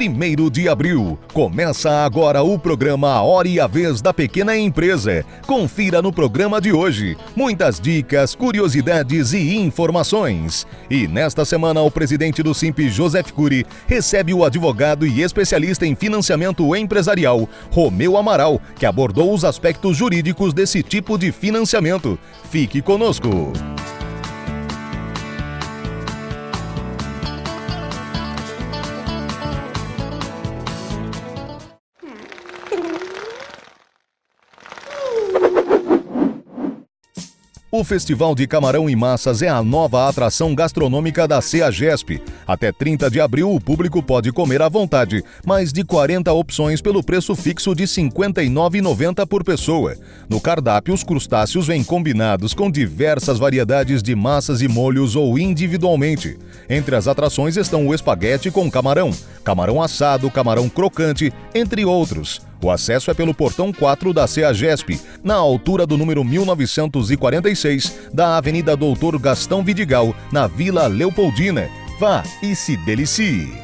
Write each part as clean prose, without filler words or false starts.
1º de abril. Começa agora o programa A Hora e a Vez da Pequena Empresa. Confira no programa de hoje muitas dicas, curiosidades e informações. E nesta semana o presidente do Simp, Joseph Cury, recebe o advogado e especialista em financiamento empresarial, Romeu Amaral, que abordou os aspectos jurídicos desse tipo de financiamento. Fique conosco. O Festival de Camarão e Massas é a nova atração gastronômica da CEAGESP. Até 30 de abril, o público pode comer à vontade, mais de 40 opções pelo preço fixo de R$ 59,90 por pessoa. No cardápio, os crustáceos vêm combinados com diversas variedades de massas e molhos ou individualmente. Entre as atrações estão o espaguete com camarão, camarão assado, camarão crocante, entre outros. O acesso é pelo portão 4 da CEAGESP, na altura do número 1946, da Avenida Doutor Gastão Vidigal, na Vila Leopoldina. Vá e se delicie!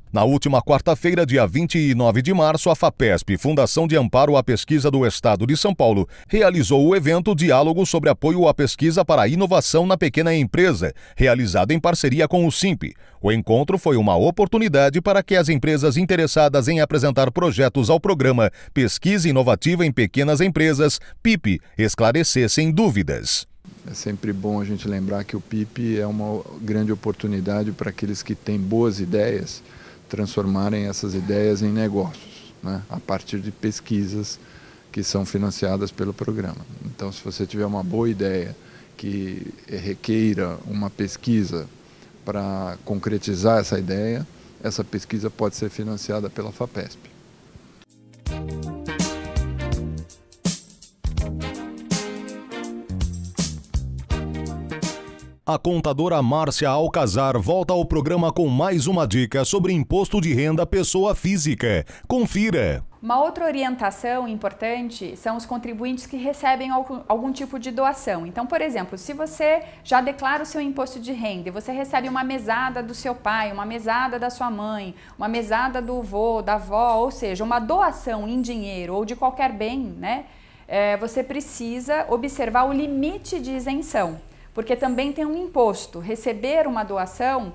Na última quarta-feira, dia 29 de março, a FAPESP, Fundação de Amparo à Pesquisa do Estado de São Paulo, realizou o evento Diálogo sobre Apoio à Pesquisa para a Inovação na Pequena Empresa, realizado em parceria com o Simp. O encontro foi uma oportunidade para que as empresas interessadas em apresentar projetos ao programa Pesquisa Inovativa em Pequenas Empresas, PIP, esclarecessem dúvidas. É sempre bom a gente lembrar que o PIP é uma grande oportunidade para aqueles que têm boas ideias transformarem essas ideias em negócios, né? A partir de pesquisas que são financiadas pelo programa. Então, se você tiver uma boa ideia que requeira uma pesquisa para concretizar essa ideia, essa pesquisa pode ser financiada pela FAPESP. A contadora Márcia Alcazar volta ao programa com mais uma dica sobre imposto de renda pessoa física. Confira! Uma outra orientação importante são os contribuintes que recebem algum tipo de doação. Então, por exemplo, se você já declara o seu imposto de renda e você recebe uma mesada do seu pai, uma mesada da sua mãe, uma mesada do avô, da avó, ou seja, uma doação em dinheiro ou de qualquer bem, né? Você precisa observar o limite de isenção. Porque também tem um imposto. Receber uma doação,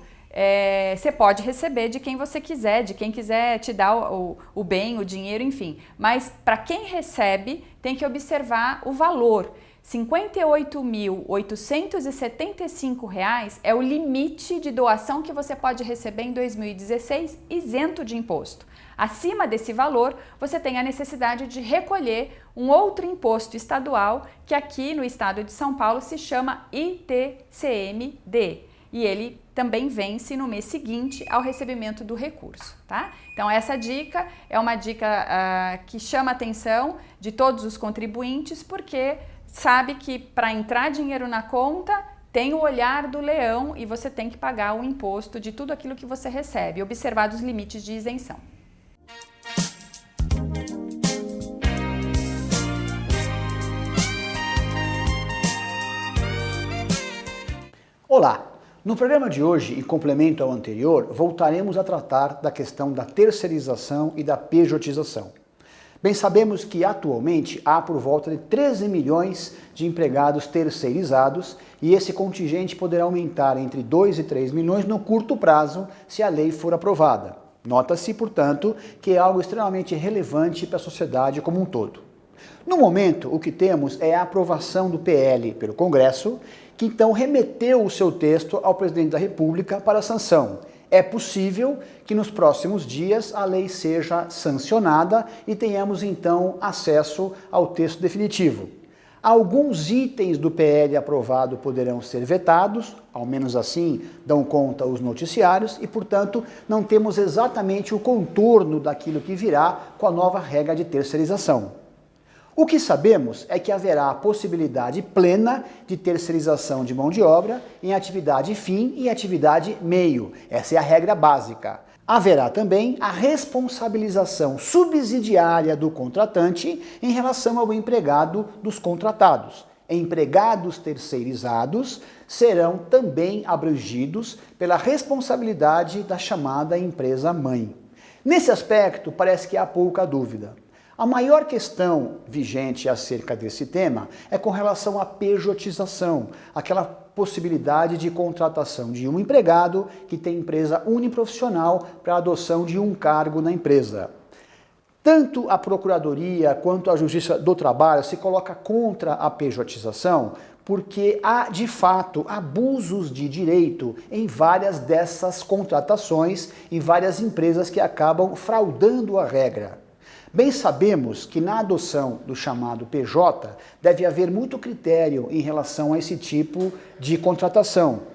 você pode receber de quem você quiser, de quem quiser te dar o bem, o dinheiro, enfim. Mas para quem recebe, tem que observar o valor. R$ 58.875 é o limite de doação que você pode receber em 2016, isento de imposto. Acima desse valor, você tem a necessidade de recolher um outro imposto estadual, que aqui no estado de São Paulo se chama ITCMD. E ele também vence no mês seguinte ao recebimento do recurso, tá? Então essa dica é uma dica que chama a atenção de todos os contribuintes, porque sabe que para entrar dinheiro na conta tem o olhar do leão e você tem que pagar o imposto de tudo aquilo que você recebe, observados os limites de isenção. Olá! No programa de hoje, em complemento ao anterior, voltaremos a tratar da questão da terceirização e da pejotização. Bem, sabemos que atualmente há por volta de 13 milhões de empregados terceirizados e esse contingente poderá aumentar entre 2 e 3 milhões no curto prazo se a lei for aprovada. Nota-se, portanto, que é algo extremamente relevante para a sociedade como um todo. No momento, o que temos é a aprovação do PL pelo Congresso, que então remeteu o seu texto ao presidente da República para sanção. É possível que nos próximos dias a lei seja sancionada e tenhamos então acesso ao texto definitivo. Alguns itens do PL aprovado poderão ser vetados, ao menos assim dão conta os noticiários, e portanto não temos exatamente o contorno daquilo que virá com a nova regra de terceirização. O que sabemos é que haverá a possibilidade plena de terceirização de mão de obra em atividade fim e atividade meio. Essa é a regra básica. Haverá também a responsabilização subsidiária do contratante em relação ao empregado dos contratados. Empregados terceirizados serão também abrangidos pela responsabilidade da chamada empresa-mãe. Nesse aspecto, parece que há pouca dúvida. A maior questão vigente acerca desse tema é com relação à pejotização, aquela possibilidade de contratação de um empregado que tem empresa uniprofissional para a adoção de um cargo na empresa. Tanto a Procuradoria quanto a Justiça do Trabalho se coloca contra a pejotização porque há, de fato, abusos de direito em várias dessas contratações, em várias empresas que acabam fraudando a regra. Bem sabemos que na adoção do chamado PJ deve haver muito critério em relação a esse tipo de contratação.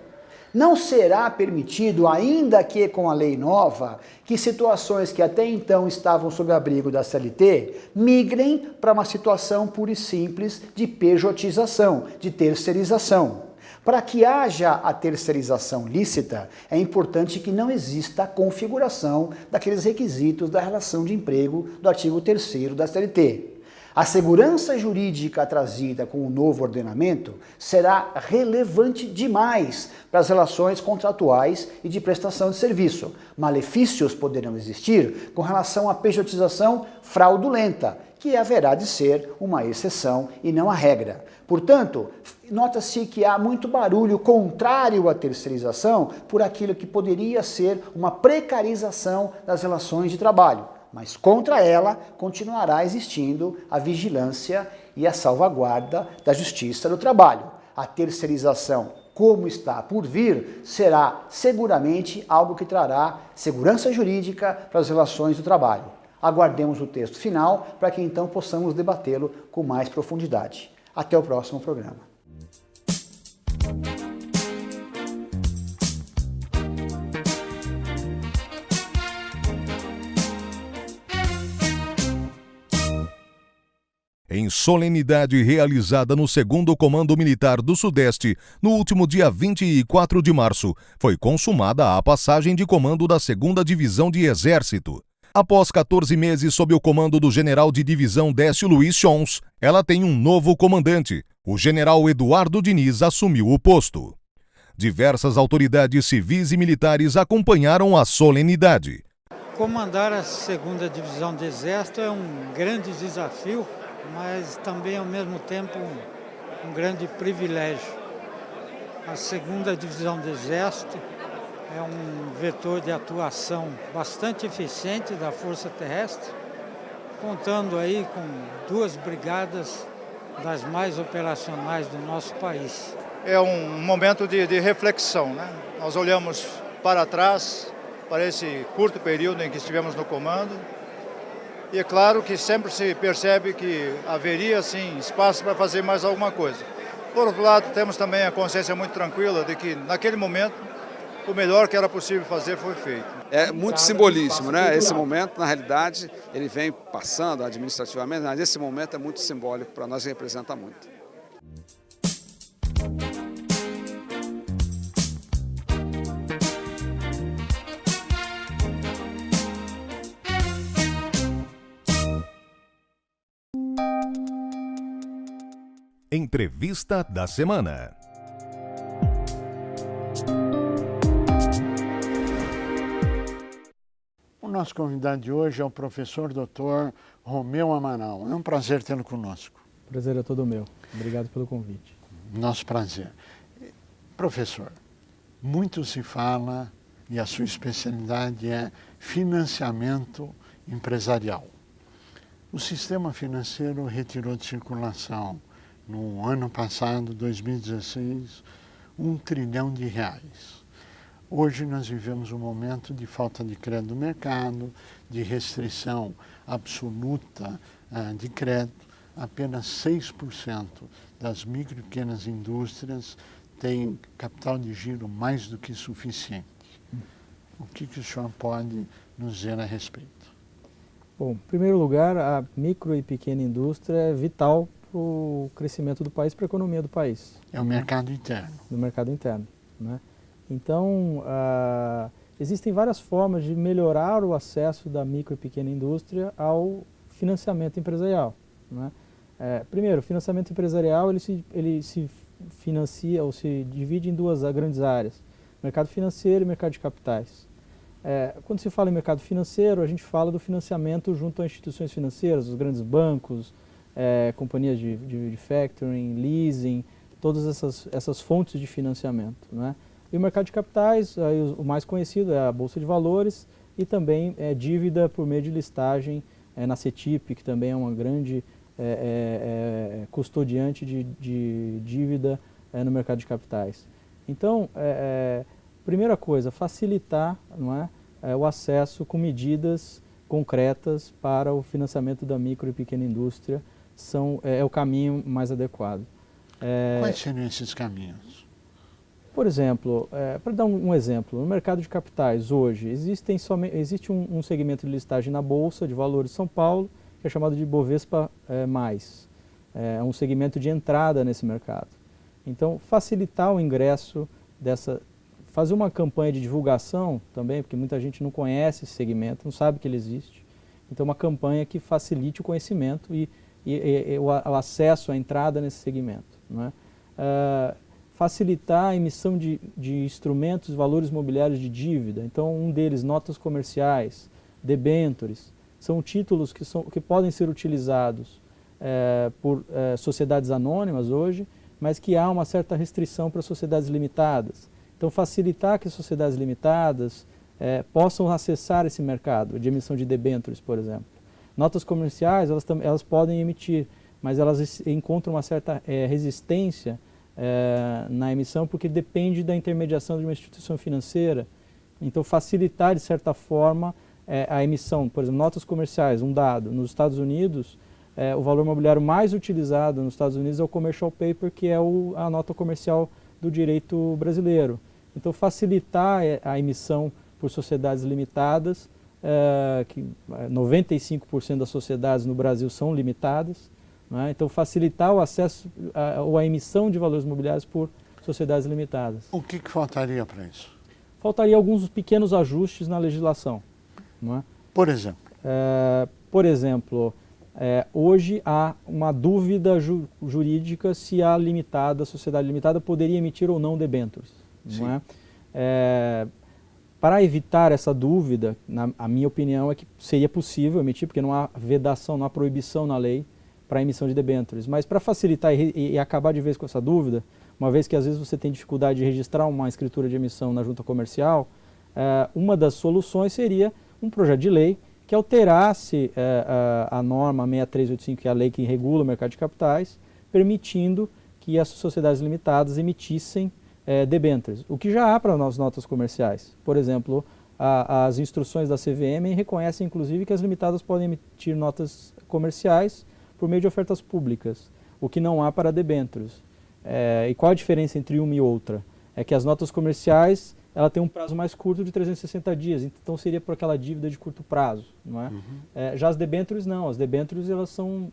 Não será permitido, ainda que com a lei nova, que situações que até então estavam sob abrigo da CLT migrem para uma situação pura e simples de pejotização, de terceirização. Para que haja a terceirização lícita, é importante que não exista a configuração daqueles requisitos da relação de emprego do artigo 3º da CLT. A segurança jurídica trazida com o novo ordenamento será relevante demais para as relações contratuais e de prestação de serviço. Malefícios poderão existir com relação à pejotização fraudulenta, que haverá de ser uma exceção e não a regra. Portanto, nota-se que há muito barulho contrário à terceirização por aquilo que poderia ser uma precarização das relações de trabalho. Mas contra ela continuará existindo a vigilância e a salvaguarda da Justiça do Trabalho. A terceirização, como está por vir, será seguramente algo que trará segurança jurídica para as relações do trabalho. Aguardemos o texto final para que então possamos debatê-lo com mais profundidade. Até o próximo programa. Em solenidade realizada no 2º Comando Militar do Sudeste, no último dia 24 de março, foi consumada a passagem de comando da 2ª Divisão de Exército. Após 14 meses sob o comando do general de divisão Décio Luiz Chons, ela tem um novo comandante. O general Eduardo Diniz assumiu o posto. Diversas autoridades civis e militares acompanharam a solenidade. Comandar a 2ª Divisão do Exército é um grande desafio, mas também, ao mesmo tempo, um grande privilégio. A 2ª Divisão do Exército é um vetor de atuação bastante eficiente da Força Terrestre, contando aí com 2 brigadas das mais operacionais do nosso país. É um momento de reflexão, né? Nós olhamos para trás, para esse curto período em que estivemos no comando, e é claro que sempre se percebe que haveria, sim, espaço para fazer mais alguma coisa. Por outro lado, temos também a consciência muito tranquila de que, naquele momento, o melhor que era possível fazer foi feito. É muito simbolíssimo, né? Esse momento, na realidade, ele vem passando administrativamente, mas esse momento é muito simbólico para nós e representa muito. Entrevista da semana. O nosso convidado de hoje é o professor Dr. Romeu Amaral. É um prazer tê-lo conosco. O prazer é todo meu. Obrigado pelo convite. Nosso prazer. Professor, muito se fala, e a sua especialidade é financiamento empresarial. O sistema financeiro retirou de circulação, no ano passado, 2016, R$1 trilhão. Hoje nós vivemos um momento de falta de crédito no mercado, de restrição absoluta de crédito. Apenas 6% das micro e pequenas indústrias têm capital de giro mais do que suficiente. O que o senhor pode nos dizer a respeito? Bom, em primeiro lugar, a micro e pequena indústria é vital para o crescimento do país, para a economia do país. É o mercado interno. Do mercado interno, né? Então, existem várias formas de melhorar o acesso da micro e pequena indústria ao financiamento empresarial, né? Primeiro, o financiamento empresarial ele se financia ou se divide em duas grandes áreas: mercado financeiro e mercado de capitais. Quando se fala em mercado financeiro, a gente fala do financiamento junto a instituições financeiras, os grandes bancos, companhias de factoring, leasing, todas essas fontes de financiamento, né? E o mercado de capitais, aí o mais conhecido é a Bolsa de Valores e também dívida por meio de listagem na CETIP, que também é uma grande custodiante de dívida no mercado de capitais. Então, primeira coisa, facilitar, não é, o acesso com medidas concretas para o financiamento da micro e pequena indústria é o caminho mais adequado. Quais seriam esses caminhos? Por exemplo, para dar um exemplo, no mercado de capitais hoje existe um segmento de listagem na Bolsa de Valores de São Paulo, que é chamado de Bovespa+. É um segmento de entrada nesse mercado. Então, facilitar o ingresso fazer uma campanha de divulgação também, porque muita gente não conhece esse segmento, não sabe que ele existe. Então, uma campanha que facilite o conhecimento e o acesso à entrada nesse segmento, não é? Facilitar a emissão de instrumentos, valores mobiliários de dívida. Então, um deles, notas comerciais, debêntures, são títulos que podem ser utilizados por sociedades anônimas hoje, mas que há uma certa restrição para sociedades limitadas. Então, facilitar que as sociedades limitadas possam acessar esse mercado de emissão de debêntures, por exemplo. Notas comerciais, elas podem emitir, mas elas encontram uma certa resistência na emissão, porque depende da intermediação de uma instituição financeira. Então, facilitar, de certa forma, a emissão, por exemplo, notas comerciais, um dado, nos Estados Unidos, o valor mobiliário mais utilizado nos Estados Unidos é o commercial paper, que é a nota comercial do direito brasileiro. Então, facilitar a emissão por sociedades limitadas, que 95% das sociedades no Brasil são limitadas, né? Então, facilitar o acesso ou a emissão de valores mobiliários por sociedades limitadas. O que faltaria para isso? Faltaria alguns pequenos ajustes na legislação, não é? Por exemplo? Hoje há uma dúvida jurídica se a sociedade limitada poderia emitir ou não debêntures, não é? Para evitar essa dúvida, a minha opinião é que seria possível emitir, porque não há vedação, não há proibição na lei para a emissão de debêntures. Mas para facilitar e acabar de vez com essa dúvida, uma vez que às vezes você tem dificuldade de registrar uma escritura de emissão na junta comercial, uma das soluções seria um projeto de lei que alterasse a norma 6385, que é a lei que regula o mercado de capitais, permitindo que as sociedades limitadas emitissem debêntures, o que já há para as notas comerciais. Por exemplo, as instruções da CVM reconhecem, inclusive, que as limitadas podem emitir notas comerciais por meio de ofertas públicas, o que não há para debêntures. E qual a diferença entre uma e outra? É que as notas comerciais ela tem um prazo mais curto de 360 dias, então seria por aquela dívida de curto prazo, não é? Já as debêntures não, as debêntures elas são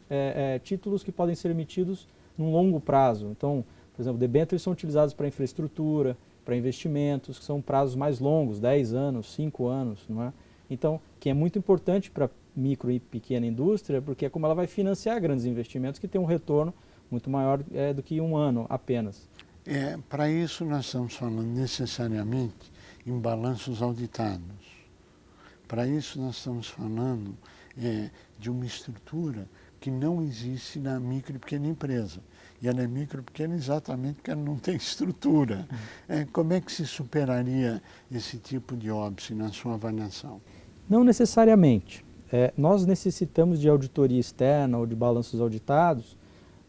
títulos que podem ser emitidos num longo prazo. Então, por exemplo, debêntures são utilizadas para infraestrutura, para investimentos, que são prazos mais longos, 10 anos, 5 anos, não é? Então, que é muito importante para micro e pequena indústria, porque é como ela vai financiar grandes investimentos que tem um retorno muito maior do que um ano apenas. Para isso nós estamos falando necessariamente em balanços auditados. Para isso nós estamos falando de uma estrutura que não existe na micro e pequena empresa. E ela é micro e pequena exatamente porque ela não tem estrutura. Como é que se superaria esse tipo de óbice na sua avaliação? Não necessariamente. Nós necessitamos de auditoria externa ou de balanços auditados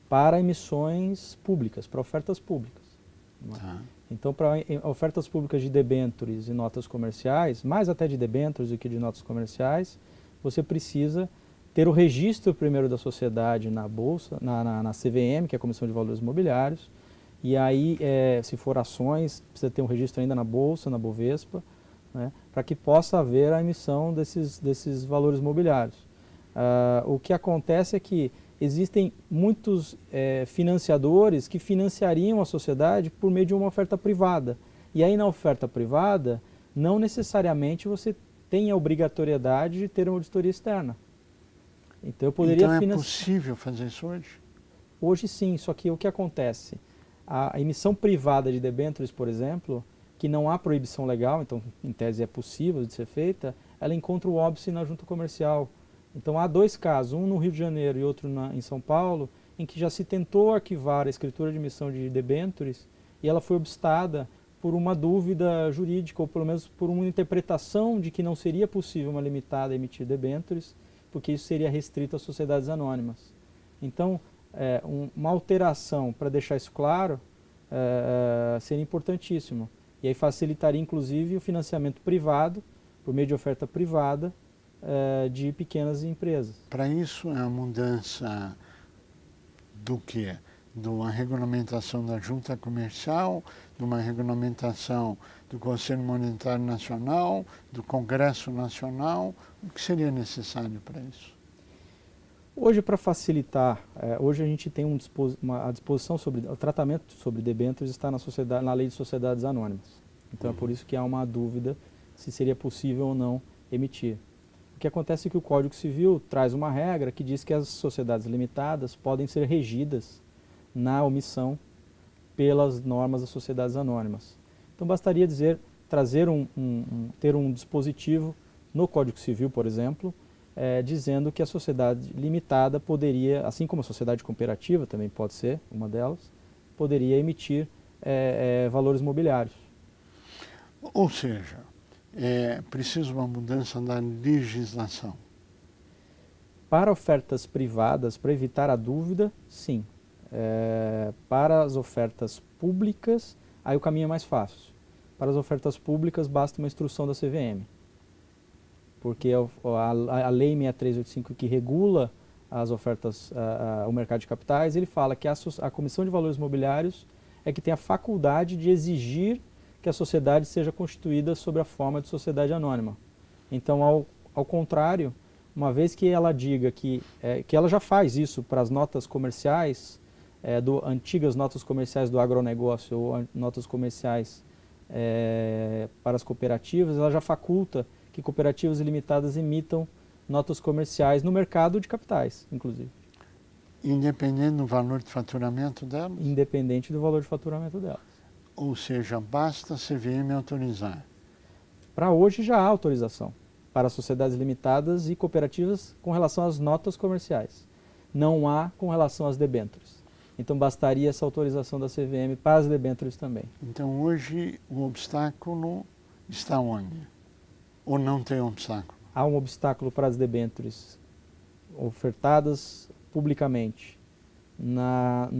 para emissões públicas, para ofertas públicas. Então, para ofertas públicas de debêntures e notas comerciais, mais até de debêntures do que de notas comerciais, você precisa ter o registro primeiro da sociedade na Bolsa, na CVM, que é a Comissão de Valores Mobiliários, e aí, se for ações, precisa ter um registro ainda na Bolsa, na Bovespa, né, para que possa haver a emissão desses valores mobiliários. O que acontece é que existem muitos financiadores que financiariam a sociedade por meio de uma oferta privada. E aí na oferta privada, não necessariamente você tem a obrigatoriedade de ter uma auditoria externa. Então eu poderia Então é possível fazer isso hoje? Hoje sim, só que o que acontece? A emissão privada de debêntures, por exemplo, que não há proibição legal, então em tese é possível de ser feita, ela encontra o óbice na junta comercial. Então há dois casos, um no Rio de Janeiro e outro em São Paulo, em que já se tentou arquivar a escritura de emissão de debêntures e ela foi obstada por uma dúvida jurídica, ou pelo menos por uma interpretação de que não seria possível uma limitada emitir debêntures, porque isso seria restrito às sociedades anônimas. Então, uma alteração para deixar isso claro seria importantíssimo. E aí facilitaria, inclusive, o financiamento privado, por meio de oferta privada, de pequenas empresas. Para isso é a mudança do quê? De uma regulamentação da junta comercial, de uma regulamentação do Conselho Monetário Nacional, do Congresso Nacional. O que seria necessário para isso? Hoje, para facilitar, hoje a gente tem a disposição sobre o tratamento sobre debêntures está na Lei de Sociedades Anônimas. Então é por isso que há uma dúvida se seria possível ou não emitir. O que acontece é que o Código Civil traz uma regra que diz que as sociedades limitadas podem ser regidas na omissão pelas normas das sociedades anônimas. Então bastaria ter um dispositivo no Código Civil, por exemplo, dizendo que a sociedade limitada poderia, assim como a sociedade cooperativa também pode ser uma delas, poderia emitir valores mobiliários. Ou seja, é preciso uma mudança da legislação. Para ofertas privadas, para evitar a dúvida, sim. Para as ofertas públicas, aí o caminho é mais fácil. Para as ofertas públicas, basta uma instrução da CVM. Porque a Lei 6385, que regula as ofertas, o mercado de capitais, ele fala que a Comissão de Valores Mobiliários é que tem a faculdade de exigir que a sociedade seja constituída sob a forma de sociedade anônima. Então, ao contrário, uma vez que ela diga que ela já faz isso para as notas comerciais, antigas notas comerciais do agronegócio ou notas comerciais para as cooperativas, ela já faculta que cooperativas ilimitadas emitam notas comerciais no mercado de capitais, inclusive. Independente do valor de faturamento delas? Independente do valor de faturamento delas. Ou seja, basta a CVM autorizar? Para hoje já há autorização para sociedades limitadas e cooperativas com relação às notas comerciais. Não há com relação às debêntures. Então bastaria essa autorização da CVM para as debêntures também. Então hoje o obstáculo está onde? Ou não tem obstáculo? Há um obstáculo para as debêntures ofertadas publicamente na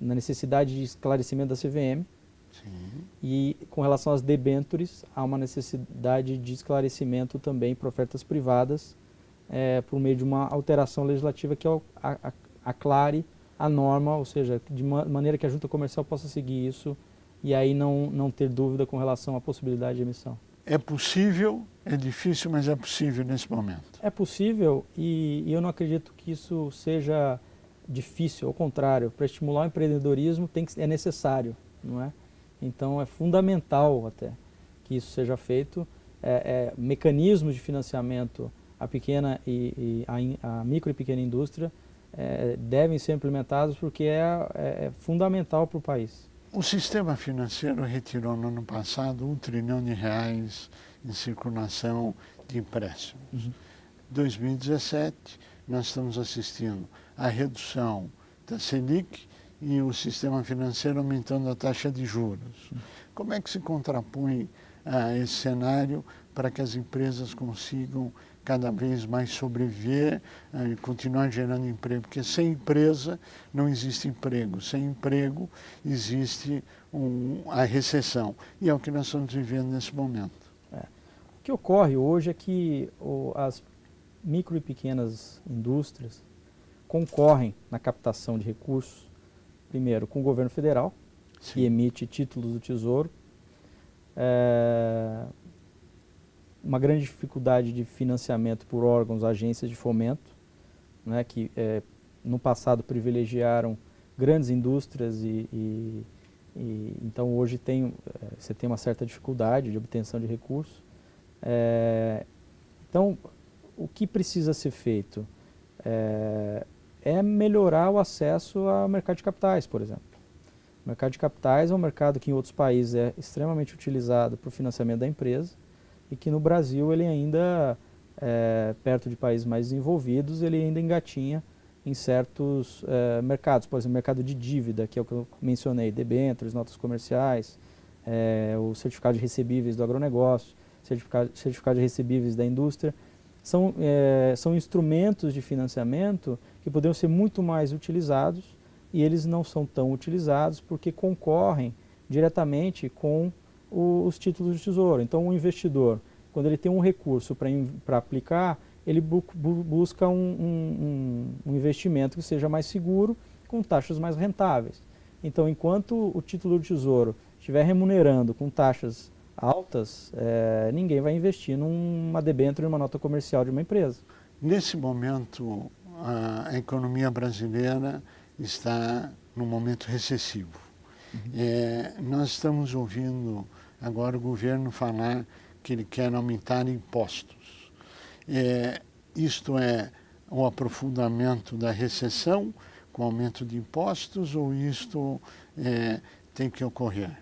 necessidade de esclarecimento da CVM. Sim. E com relação às debêntures, há uma necessidade de esclarecimento também para ofertas privadas por meio de uma alteração legislativa que aclare a norma, ou seja, de maneira que a junta comercial possa seguir isso e aí não ter dúvida com relação à possibilidade de emissão. É possível, é difícil, mas é possível nesse momento. É possível e eu não acredito que isso seja difícil, ao contrário, para estimular o empreendedorismo é necessário, não é? Então é fundamental até que isso seja feito. Mecanismos de financiamento à pequena à micro e pequena indústria devem ser implementados porque é fundamental para o país. O sistema financeiro retirou no ano passado R$1 trilhão em circulação de empréstimos. Em 2017, nós estamos assistindo à redução da Selic e o sistema financeiro aumentando a taxa de juros. Como é que se contrapõe a esse cenário para que as empresas consigam cada vez mais sobreviver e continuar gerando emprego? Porque sem empresa não existe emprego, sem emprego existe a recessão. E é o que nós estamos vivendo nesse momento. O que ocorre hoje é que as micro e pequenas indústrias concorrem na captação de recursos, primeiro com o governo federal, que emite títulos do Tesouro, uma grande dificuldade de financiamento por órgãos, agências de fomento, né, que no passado privilegiaram grandes indústrias e então hoje você tem uma certa dificuldade de obtenção de recursos. Então, o que precisa ser feito é melhorar o acesso ao mercado de capitais, por exemplo. O mercado de capitais é um mercado que em outros países é extremamente utilizado para o financiamento da empresa e que no Brasil ele ainda, perto de países mais desenvolvidos, ele ainda engatinha em certos mercados, por exemplo, o mercado de dívida, que é o que eu mencionei, debêntures, notas comerciais, o certificado de recebíveis do agronegócio, certificado de recebíveis da indústria, são instrumentos de financiamento que poderiam ser muito mais utilizados e eles não são tão utilizados porque concorrem diretamente com os títulos de tesouro. Então, o investidor, quando ele tem um recurso para aplicar, ele busca um investimento que seja mais seguro, com taxas mais rentáveis. Então, enquanto o título de tesouro estiver remunerando com taxas altas, ninguém vai investir numa debênture, numa nota comercial de uma empresa. Nesse momento, a economia brasileira está num momento recessivo. Nós estamos ouvindo agora o governo falar que ele quer aumentar impostos. Isto é um aprofundamento da recessão com aumento de impostos ou isto tem que ocorrer?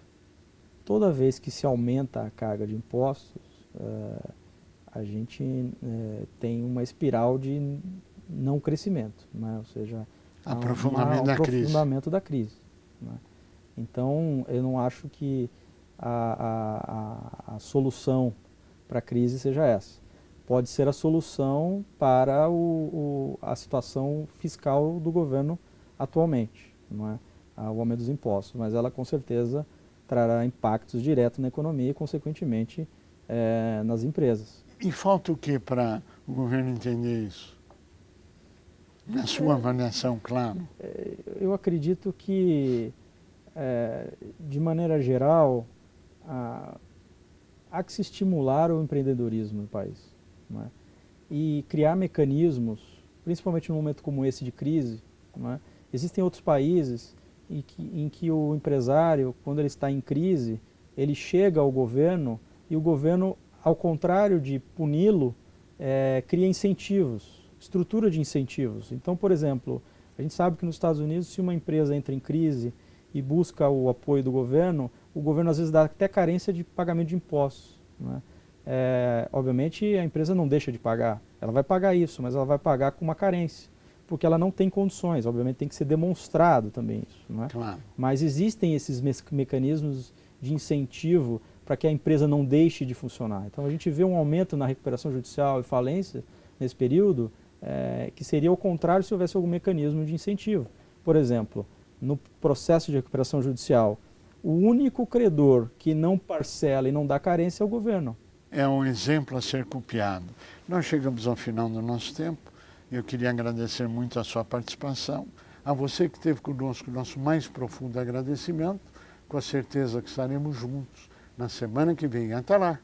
Toda vez que se aumenta a carga de impostos, a gente tem uma espiral de não crescimento, né? Ou seja, aprofundamento da crise. Né? Então, eu não acho que a solução para a crise seja essa. Pode ser a solução para a situação fiscal do governo atualmente, não é? O aumento dos impostos, mas ela com certeza trará impactos diretos na economia e, consequentemente, nas empresas. E falta o que para o governo entender isso? Na sua avaliação, claro. Eu acredito que, de maneira geral, há que se estimular o empreendedorismo no país. Não é? E criar mecanismos, principalmente num momento como esse de crise. Não é? Existem outros países em que o empresário, quando ele está em crise, ele chega ao governo e o governo, ao contrário de puni-lo, cria incentivos, estrutura de incentivos. Então, por exemplo, a gente sabe que nos Estados Unidos, se uma empresa entra em crise e busca o apoio do governo, o governo às vezes dá até carência de pagamento de impostos. Não é? Obviamente a empresa não deixa de pagar, ela vai pagar isso, mas ela vai pagar com uma carência, porque ela não tem condições, obviamente tem que ser demonstrado também isso. Não é? Claro. Mas existem esses mecanismos de incentivo para que a empresa não deixe de funcionar. Então a gente vê um aumento na recuperação judicial e falência nesse período, que seria o contrário se houvesse algum mecanismo de incentivo. Por exemplo, no processo de recuperação judicial, o único credor que não parcela e não dá carência é o governo. É um exemplo a ser copiado. Nós chegamos ao final do nosso tempo. Eu queria agradecer muito a sua participação. A você que esteve conosco, nosso mais profundo agradecimento. Com a certeza que estaremos juntos na semana que vem. Até lá!